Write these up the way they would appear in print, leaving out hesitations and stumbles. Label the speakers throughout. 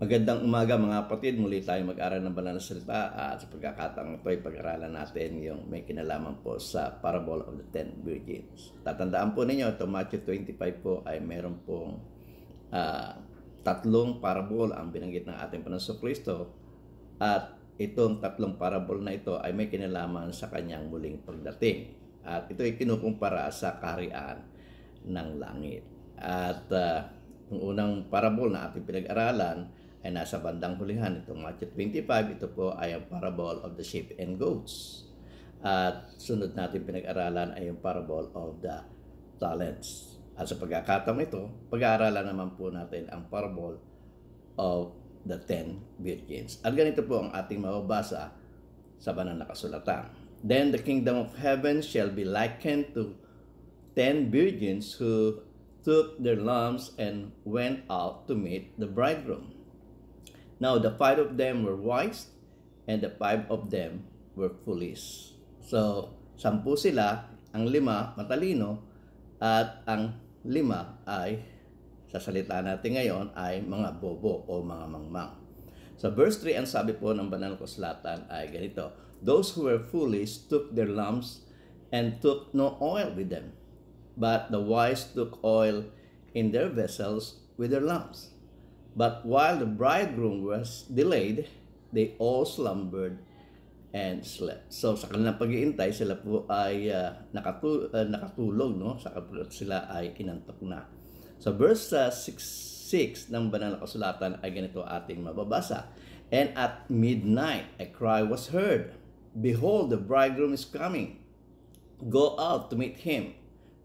Speaker 1: Magandang umaga mga kapatid, muli tayo mag-aral ng banal na salita at sa pagkakataong ito ay pag-aralan natin yung may kinalaman po sa Parable of the Ten Virgins. Tatandaan po ninyo, ito Matthew 25 po ay meron pong tatlong parable ang binanggit ng ating Panginoon Kristo at itong tatlong parable na ito ay may kinalaman sa kanyang muling pagdating. At ito ay kinukumpara sa kaharian ng langit. At yung unang parable na ating pinag-aralan ay nasa bandang hulihan. Itong Matthew 25, ito po ay ang parable of the sheep and goats. At sunod natin pinag-aralan ay yung parable of the talents. At sa pagkakataon ito, pag-aaralan naman po natin ang parable of the 10 virgins. At ganito po ang ating mababasa sa banal na kasulatan. Then the kingdom of heaven shall be likened to 10 virgins who took their lamps and went out to meet the bridegroom. Now the 5 of them were wise, and the 5 of them were foolish. So, 10 sila, ang 5 matalino, at ang 5 ay, sa salita natin ngayon, ay mga bobo o mga mangmang. Sa verse 3, ang sabi po ng banal na kasulatan ay ganito, those who were foolish took their lamps and took no oil with them. But the wise took oil in their vessels with their lamps. But while the bridegroom was delayed, they all slumbered and slept. So sa kanilang pag-iintay, sila po ay nakatulog, no? Sila ay inantok na. So verse 6 ng banal na kasulatan ay ganito ating mababasa. And at midnight a cry was heard, behold, the bridegroom is coming. Go out to meet him.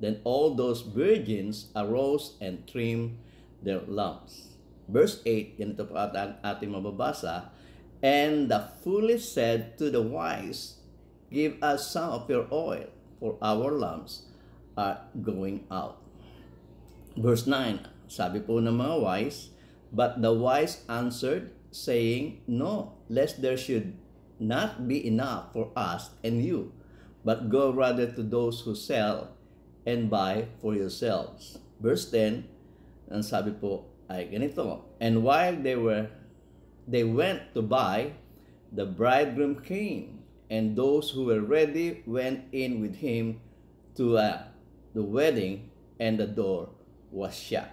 Speaker 1: Then all those virgins arose and trimmed their lamps. Verse 8, yan ito po ating mababasa. And the foolish said to the wise, give us some of your oil, for our lamps are going out. Verse 9, sabi po ng mga wise, but the wise answered, saying, no, lest there should not be enough for us and you, but go rather to those who sell and buy for yourselves. Verse 10, ang sabi po ay ganito, and while they went to buy, the bridegroom came, and those who were ready went in with him to the wedding, and the door was shut.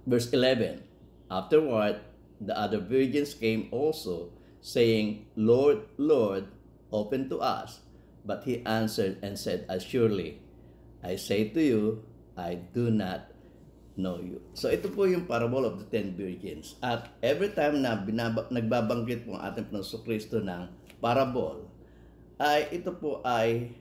Speaker 1: Verse 11, afterward the other virgins came also, saying, Lord, Lord, open to us. But he answered and said, assuredly, I say to you, I do not know you. So ito po yung parable of the 10 virgins. At every time na nagbabanggit po ang ating Panginoon Kristo ng parable, ay ito po ay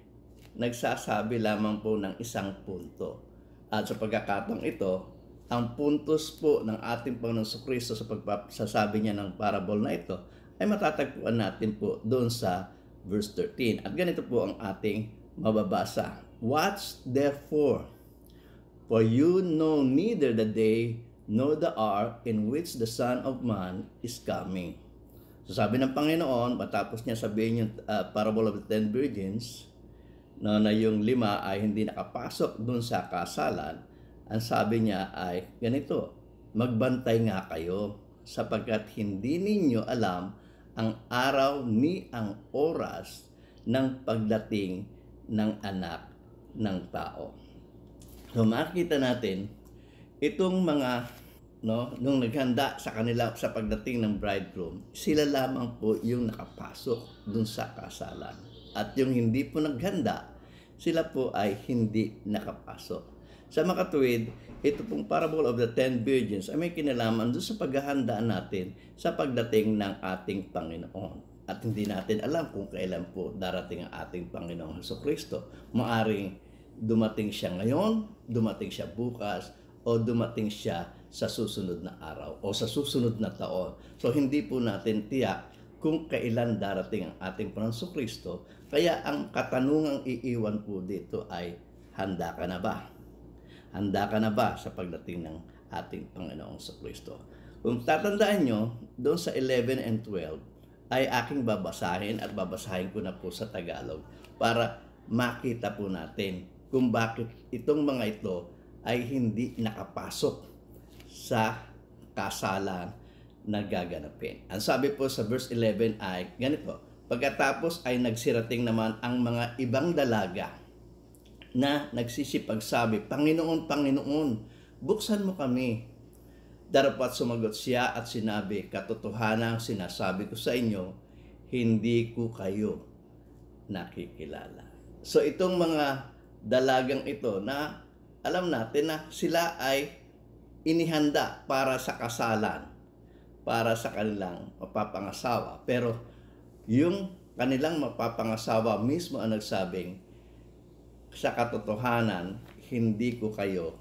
Speaker 1: nagsasabi lamang po ng isang punto. At sa pagkakataong ito, ang puntos po ng ating Panginoon Kristo sa pagsasabi niya ng parable na ito ay matatagpuan natin po doon sa verse 13. At ganito po ang ating mababasa. Watch therefore, for you know neither the day nor the hour in which the Son of Man is coming. So sabi ng Panginoon, matapos niya sabihin yung parable of the 10 virgins, na yung 5 ay hindi nakapasok dun sa kasalan, ang sabi niya ay ganito, magbantay nga kayo sapagkat hindi ninyo alam ang araw ni ang oras ng pagdating ng anak ng tao. So makikita natin itong mga nung naghanda sa kanila sa pagdating ng bridegroom, sila lamang po yung nakapasok dun sa kasalan. At yung hindi po naghanda, sila po ay hindi nakapasok. Sa makatuwid, ito pong parable of the 10 virgins ay may kinalaman doon sa paghahanda natin sa pagdating ng ating Panginoon. At hindi natin alam kung kailan po darating ang ating Panginoong Jesucristo. Maaring dumating siya ngayon, dumating siya bukas, o dumating siya sa susunod na araw o sa susunod na taon. So hindi po natin tiyak kung kailan darating ang ating Panginoong Kristo. Kaya ang katanungang iiwan po dito ay, handa ka na ba? Handa ka na ba sa pagdating ng ating Panginoong Kristo? Kung tatandaan nyo, doon sa 11 and 12, ay aking babasahin at babasahin ko na po sa Tagalog para makita po natin kung bakit itong mga ito ay hindi nakapasok sa kasalan nagaganapin. Ang sabi po sa verse 11 ay ganito, pagkatapos ay nagsirating naman ang mga ibang dalaga na nagsisipagsabi, Panginoon, Panginoon, buksan mo kami. Darapat sumagot siya at sinabi, katotohanan sinasabi ko sa inyo, hindi ko kayo nakikilala. So itong mga dalagang ito na alam natin na sila ay inihanda para sa kasalan, para sa kanilang mapapangasawa. Pero yung kanilang mapapangasawa mismo ang nagsabing, sa katotohanan, hindi ko kayo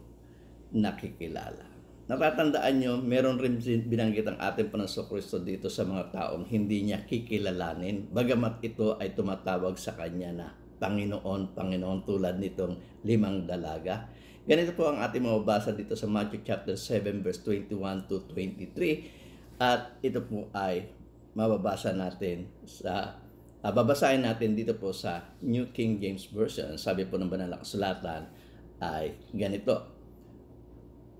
Speaker 1: nakikilala. Natatandaan nyo, meron rin binanggit ang ating Panginoong Kristo dito sa mga taong hindi niya kikilalanin, bagamat ito ay tumatawag sa kanya na Panginoon, Panginoon, tulad nitong 5 dalaga. Ganito po ang ating mababasa dito sa Matthew chapter 7 verse 21 to 23, at ito po ay mababasa natin sa babasahin natin dito po sa New King James Version. Sabi po ng banal na kasulatan ay ganito,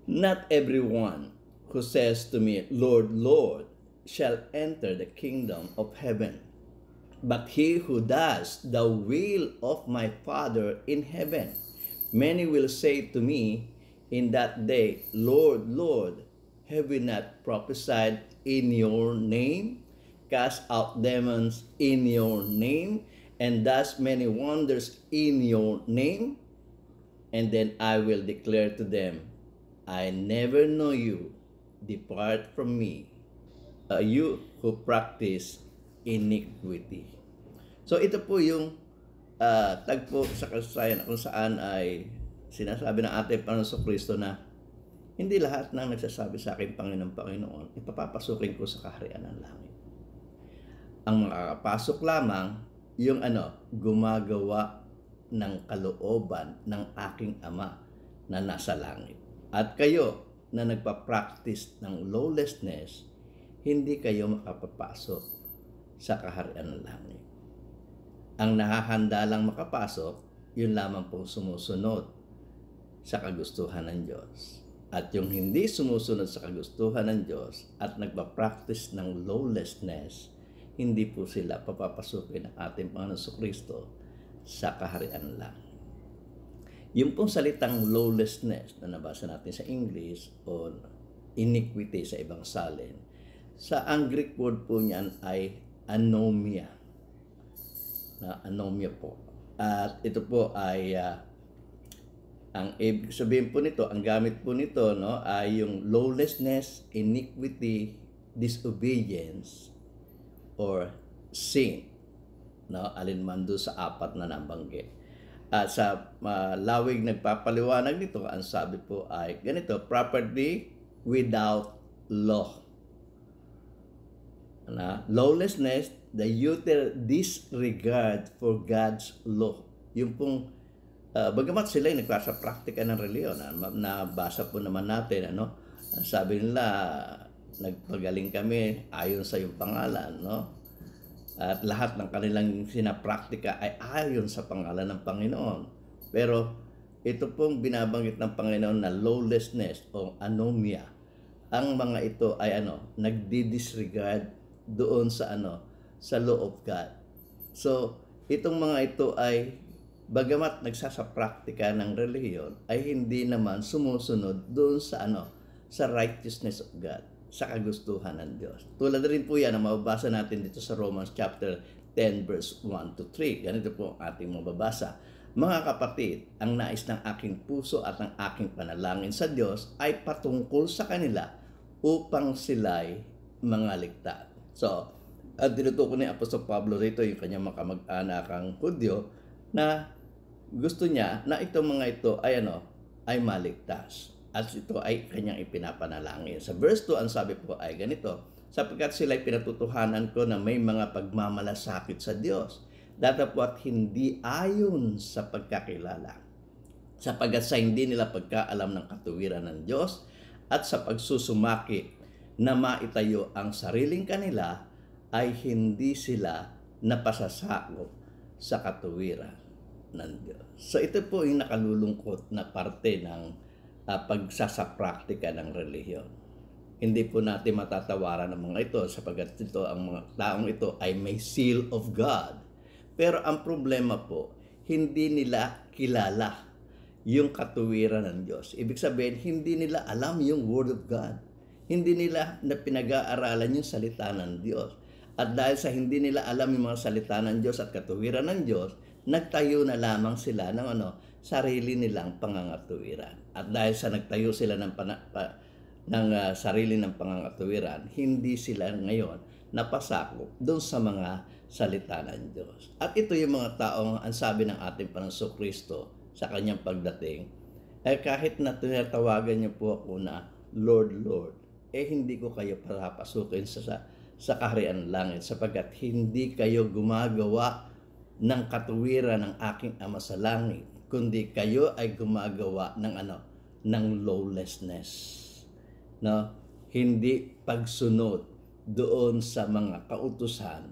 Speaker 1: Not everyone who says to me, Lord, Lord, shall enter the kingdom of heaven, but he who does the will of my Father in heaven. Many will say to me in that day, Lord, Lord, have we not prophesied in your name, cast out demons in your name, and does many wonders in your name? And then I will declare to them, I never know you. Depart from me, you who practice iniquity. So ito po yung tagpo sa kasaysayan kung saan ay sinasabi ng ating Panginoong Kristo na hindi lahat ng nagsasabi sa akin, Panginoon, Panginoon, ipapapasukin ko sa kaharian ng langit. Ang makakapasok lamang yung gumagawa ng kalooban ng aking Ama na nasa langit. At kayo na nagpa-practice ng lawlessness, hindi kayo makapapasok sa kaharian ng langit. Ang nahahanda lang makapasok, yun lamang pong sumusunod sa kagustuhan ng Diyos. At yung hindi sumusunod sa kagustuhan ng Diyos at nagpa-practice ng lawlessness, hindi po sila papapasukin ng ating Panginoong Kristo sa kaharian ng langit. Yung pong salitang lawlessness na nabasa natin sa English o iniquity sa ibang salin, ang Greek word po niyan ay anomia. Anomia po. At ito po ay ang ibig sabihin po nito, ang gamit po nito ay yung lawlessness, iniquity, disobedience, or sin. Alinman doon sa 4 na nabanggit. At sa lawig nagpapaliwanag nito, ang sabi po ay ganito, property without law. Lawlessness, the utter disregard for God's law. Yung pong, bagamat sila ay nagpasa praktika ng reliyon, nabasa po naman natin, sabi nila, nagpagaling kami ayon sa iyong pangalan, At lahat ng kanilang sinapraktika ay ayon sa pangalan ng Panginoon. Pero ito pong binabanggit ng Panginoon na lawlessness o anomia. Ang mga ito ay nagdi-disregard doon sa sa law of God. So, itong mga ito ay bagamat nagsasapraktika ng relihiyon ay hindi naman sumusunod doon sa sa righteousness of God, sa kagustuhan ng Diyos. Tulad rin po yan na mababasa natin dito sa Romans chapter 10 verse 1 to 3. Ganito po ang ating mababasa. Mga kapatid, ang nais ng aking puso at ng aking panalangin sa Diyos ay patungkol sa kanila upang sila'y mangaligtas. So, at tinutukoy ni Apostol Pablo rito yung kanyang makamag-anakang Hudyo na gusto niya na itong mga ito ay ay maligtas. At ito ay kanyang ipinapanalangin. Sa verse 2, ang sabi po ay ganito, sapagkat sila'y pinatutuhanan ko na may mga pagmamalasakit sa Diyos, datapwat hindi ayon sa pagkakilala, sapagkat sa hindi nila pagkaalam ng katuwiran ng Diyos at sa pagsusumaki na maitayo ang sariling kanila, ay hindi sila napasasakop sa katuwiran ng Diyos. So ito po yung nakalulungkot na parte ng pagsasapraktika ng relihiyon. hindi po natin matatawaran ang mga ito sapagkat ito ang mga taong ito ay may seal of God. Pero ang problema po, hindi nila kilala yung katuwiran ng Diyos. Ibig sabihin, hindi nila alam yung Word of God. Hindi nila na pinag-aaralan yung salita ng Diyos. At dahil sa hindi nila alam yung mga salita ng Diyos at katuwiran ng Diyos, nagtayo na lamang sila ng sarili nilang pangangatuwiran. At dahil sa nagtayo sila ng sarili ng pangangatuwiran, hindi sila ngayon napasakop doon sa mga salita ng Diyos. At ito yung mga taong ang sabi ng ating Panginoong Kristo sa kanyang pagdating, kahit na tinatawagan niyo po ako na Lord, Lord, hindi ko kayo papasukin sa kaharian ng langit sapagkat hindi kayo gumagawa ng katuwiran ng aking Ama sa langit, kundi kayo ay gumagawa ng lawlessness. No? Hindi pagsunod doon sa mga kautusan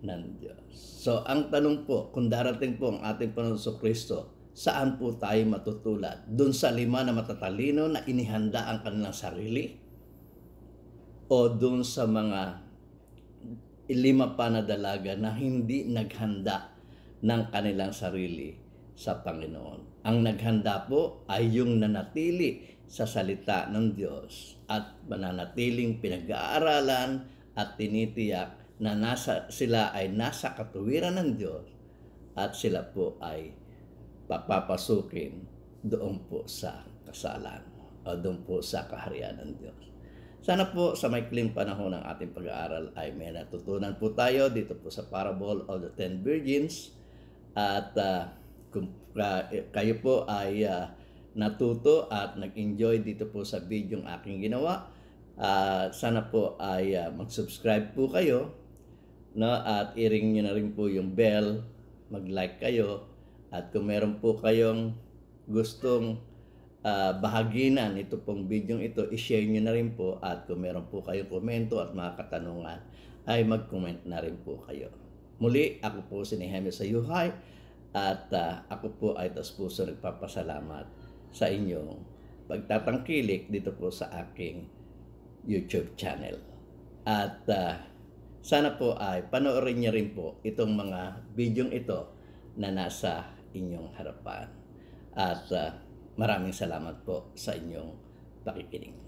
Speaker 1: ng Diyos. So, ang tanong po, kung darating po ang ating Panginoon Kristo, saan po tayo matutulad? Doon sa 5 na matatalino na inihanda ang kanilang sarili? O doon sa mga 5 pa na dalaga na hindi naghanda ng kanilang sarili sa Panginoon? Ang naghanda po ay yung nanatili sa salita ng Diyos at mananatiling pinag-aaralan at tinitiyak na sila ay nasa katuwiran ng Diyos at sila po ay papapasukin doon po sa kasalan o doon po sa kaharian ng Diyos. Sana po sa maikling panahon ng ating pag-aaral ay may natutunan po tayo dito po sa Parable of the 10 Virgins at kung kayo po ay natuto at nag-enjoy dito po sa video ng aking ginawa, sana po ay mag-subscribe po kayo, no? At i-ring nyo na rin po yung bell, mag-like kayo. At kung meron po kayong gustong bahaginan ito pong video ito, i-share nyo na rin po. At kung meron po kayong komento at mga katanungan, ay mag-comment na rin po kayo. Muli, ako po si Nehemia Sayuhay at ako po ay taos puso nagpapasalamat sa inyong pagtatangkilik dito po sa aking YouTube channel. At sana po ay panoorin niyo rin po itong mga video ito na nasa inyong harapan. At maraming salamat po sa inyong pakikinig.